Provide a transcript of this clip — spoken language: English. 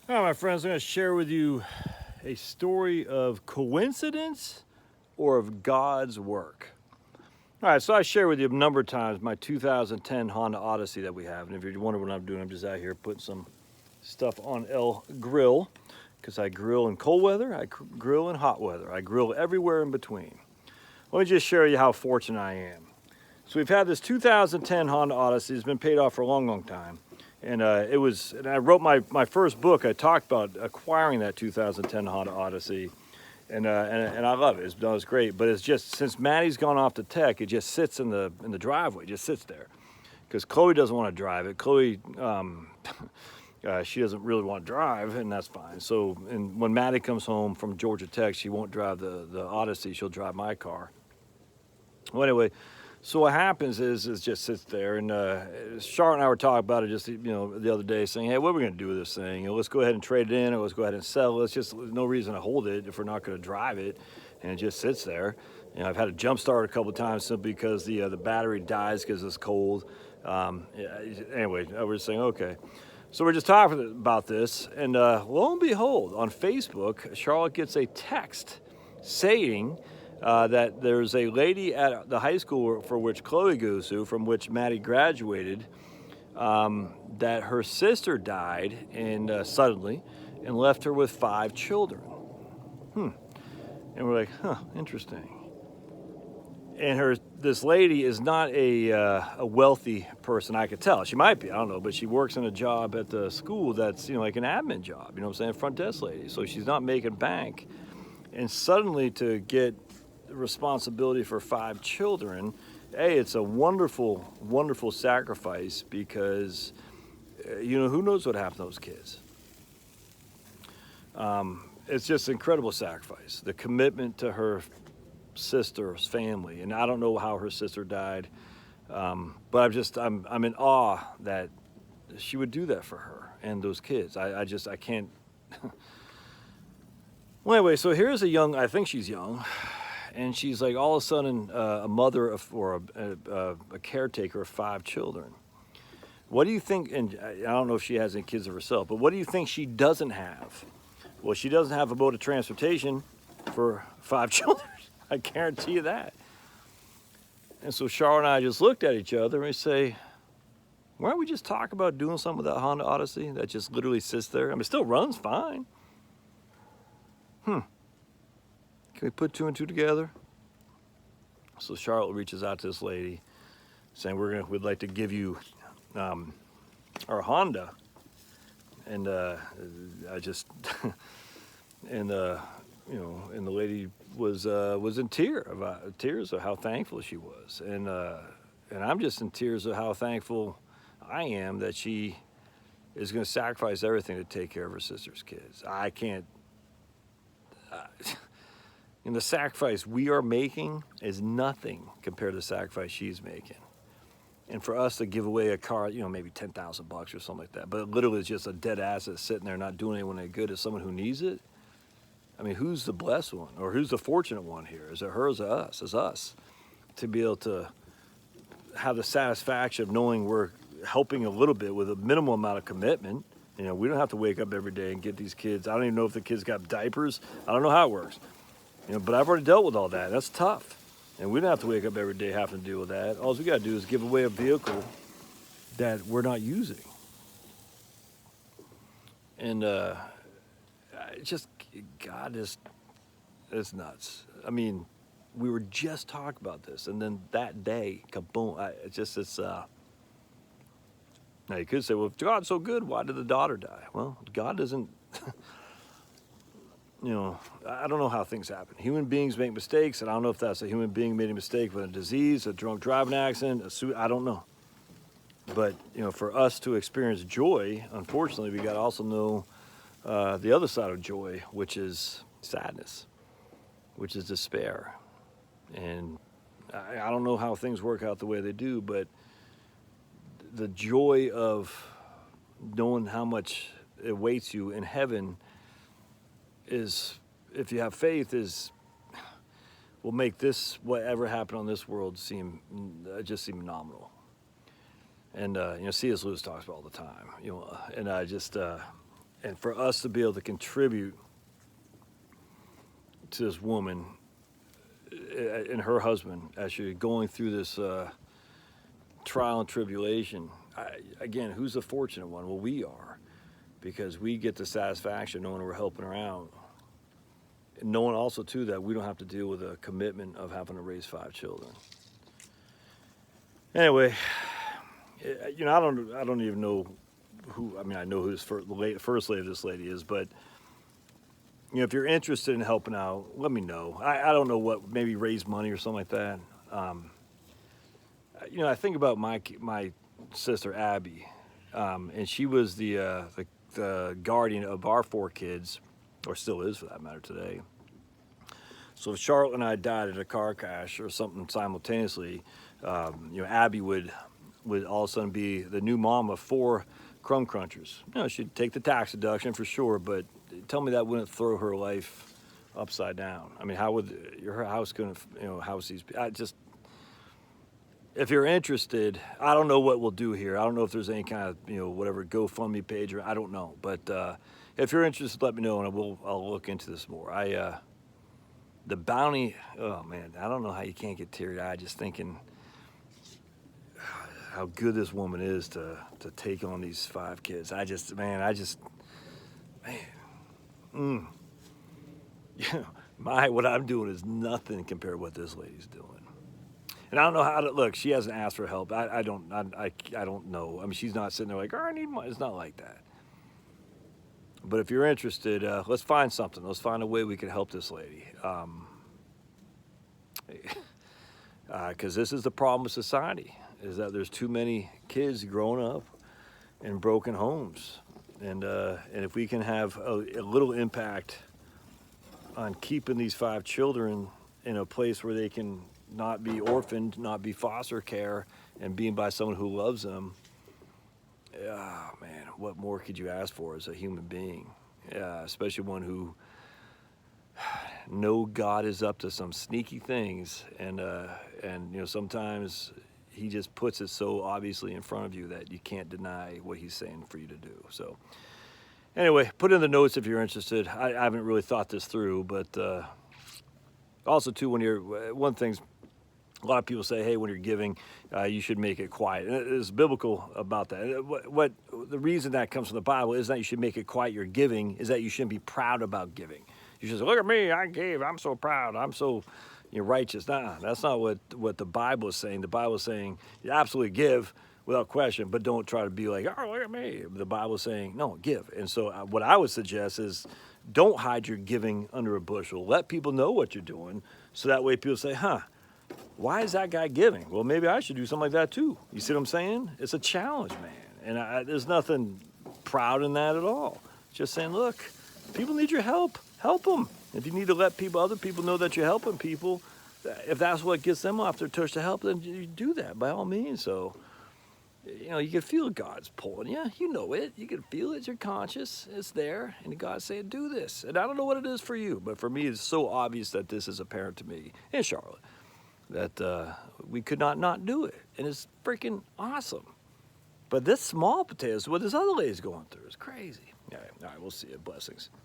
All right, my friends, I'm going to share with you a story of coincidence or of God's work. All right, so I share with you a number of times my 2010 Honda Odyssey that we have. And if you're wondering what I'm doing, I'm just out here putting some stuff on El Grill because I grill in cold weather, I grill in hot weather, I grill everywhere in between. Let me just share you how fortunate I am. So we've had this 2010 Honda Odyssey. It's been paid off for a long, long time. And and I wrote my first book. I talked about acquiring that 2010 Honda Odyssey, and I love it. It's great. But it's just since Maddie's gone off to tech, it just sits in the driveway, just sits there, because Chloe doesn't want to drive it. Chloe, she doesn't really want to drive, and that's fine. So, and when Maddie comes home from Georgia Tech, she won't drive the Odyssey. She'll drive my car. Well, anyway. So what happens is it just sits there, and Charlotte and I were talking about it just the other day, saying, hey, what are we going to do with this thing? Let's go ahead and trade it in, or let's go ahead and sell it. There's no reason to hold it if we're not going to drive it, and it just sits there. I've had to jump start a couple of times simply because the battery dies because it's cold. Anyway, we're just saying, okay. So we're just talking about this, and lo and behold, on Facebook, Charlotte gets a text saying that there's a lady at the high school for which Chloe goes to, from which Maddie graduated, that her sister died suddenly and left her with 5 children. And we're like, huh, interesting. And this lady is not a wealthy person, I could tell. She might be, I don't know, but she works in a job at the school that's, like an admin job, you know what I'm saying, front desk lady. So she's not making bank. And suddenly to get responsibility for 5 children, it's a wonderful, wonderful sacrifice because, who knows what happened to those kids. It's just an incredible sacrifice. The commitment to her sister's family, and I don't know how her sister died, but I'm in awe that she would do that for her and those kids. I can't. Well, anyway, so here's I think she's young, and she's like all of a sudden a mother or a caretaker of 5 children. What do you think? And I don't know if she has any kids of herself, but what do you think she doesn't have? Well, she doesn't have a mode of transportation for 5 children. I guarantee you that. And so Charlotte and I just looked at each other and we say, why don't we just talk about doing something with that Honda Odyssey that just literally sits there? I mean, it still runs fine. Can we put 2 and 2 together? So Charlotte reaches out to this lady saying, we'd like to give you our Honda. And I just, and the lady was in tears of how thankful she was. And I'm just in tears of how thankful I am that she is going to sacrifice everything to take care of her sister's kids. I can't, and the sacrifice we are making is nothing compared to the sacrifice she's making. And for us to give away a car, maybe $10,000 or something like that, but literally it's just a dead asset sitting there not doing anyone any good as someone who needs it. I mean, who's the blessed one, or who's the fortunate one here? Is it her or is it us? It's us to be able to have the satisfaction of knowing we're helping a little bit with a minimal amount of commitment. We don't have to wake up every day and get these kids. I don't even know if the kids got diapers. I don't know how it works. But I've already dealt with all that. That's tough. And we don't have to wake up every day having to deal with that. All we got to do is give away a vehicle that we're not using. And God is nuts. I mean, we were just talking about this, and then that day, kaboom! Now you could say, well, if God's so good, why did the daughter die? Well, God doesn't. I don't know how things happen. Human beings make mistakes, and I don't know if that's a human being made a mistake with a disease, a drunk driving accident, I don't know. But, for us to experience joy, unfortunately, we got to also know the other side of joy, which is sadness, which is despair. And I don't know how things work out the way they do, but the joy of knowing how much awaits you in heaven is, if you have faith, will make this, whatever happened on this world, seem nominal. And C.S. Lewis talks about all the time, and And for us to be able to contribute to this woman and her husband as you're going through this trial and tribulation, again, who's the fortunate one? Well, we are, because we get the satisfaction knowing we're helping her out. And knowing also, too, that we don't have to deal with a commitment of having to raise 5 children. Anyway, you know, I don't even know who, I mean, I know who the first lady of this lady is, but, you know, if you're interested in helping out, let me know. I don't know what, maybe raise money or something like that. You know, I think about my sister, Abby, and she was the guardian of our 4 kids, or still is for that matter today. So if Charlotte and I died in a car crash or something simultaneously, you know, Abby would all of a sudden be the new mom of 4 crumb crunchers. You know, she'd take the tax deduction for sure, but tell me that wouldn't throw her life upside down. I mean, how would her house going to, you know, house these? If you're interested, I don't know what we'll do here. I don't know if there's any kind of, you know, whatever GoFundMe page, or I don't know. But if you're interested, let me know, and I'll look into this more. The bounty, oh man, I don't know how you can't get teary-eyed just thinking how good this woman is to take on these 5 kids. You know, what I'm doing is nothing compared to what this lady's doing. And I don't know how to look. She hasn't asked for help. I don't know. I mean, she's not sitting there like, oh, I need money. It's not like that. But if you're interested, let's find something. Let's find a way we can help this lady. Because this is the problem with society, is that there's too many kids growing up in broken homes. And if we can have a little impact on keeping these 5 children in a place where they can not be orphaned, not be foster care, and being by someone who loves them, oh man, what more could you ask for as a human being? Especially one who know God is up to some sneaky things, and you know, sometimes he just puts it so obviously in front of you that you can't deny what he's saying for you to do. So anyway, put in the notes if you're interested. I haven't really thought this through, but also too, when you're, one thing's, a lot of people say, hey, when you're giving, you should make it quiet. And it's biblical about that. What the reason that comes from the Bible is that you should make it quiet. Your giving is that you shouldn't be proud about giving. You should say, look at me, I gave, I'm so proud, I'm so, you know, righteous. Nah, that's not what the Bible is saying. The Bible is saying you absolutely give without question, but don't try to be like, oh, look at me. The Bible is saying, no, give. And so what I would suggest is don't hide your giving under a bushel. Let people know what you're doing, so that way people say, huh, why is that guy giving? Well, maybe I should do something like that too. You see what I'm saying? It's a challenge, man. And there's nothing proud in that at all. Just saying, look, people need your help. Help them. If you need to let other people know that you're helping people, if that's what gets them off their tush to help, then you do that by all means. So, you know, you can feel God's pulling you. You know it. You can feel it. You're conscious. It's there. And God's saying, do this. And I don't know what it is for you, but for me, it's so obvious that this is apparent to me and Charlotte, that we could not do it. And it's freaking awesome. But this small potatoes, what this other lady's going through, is crazy. All right, we'll see you. Blessings.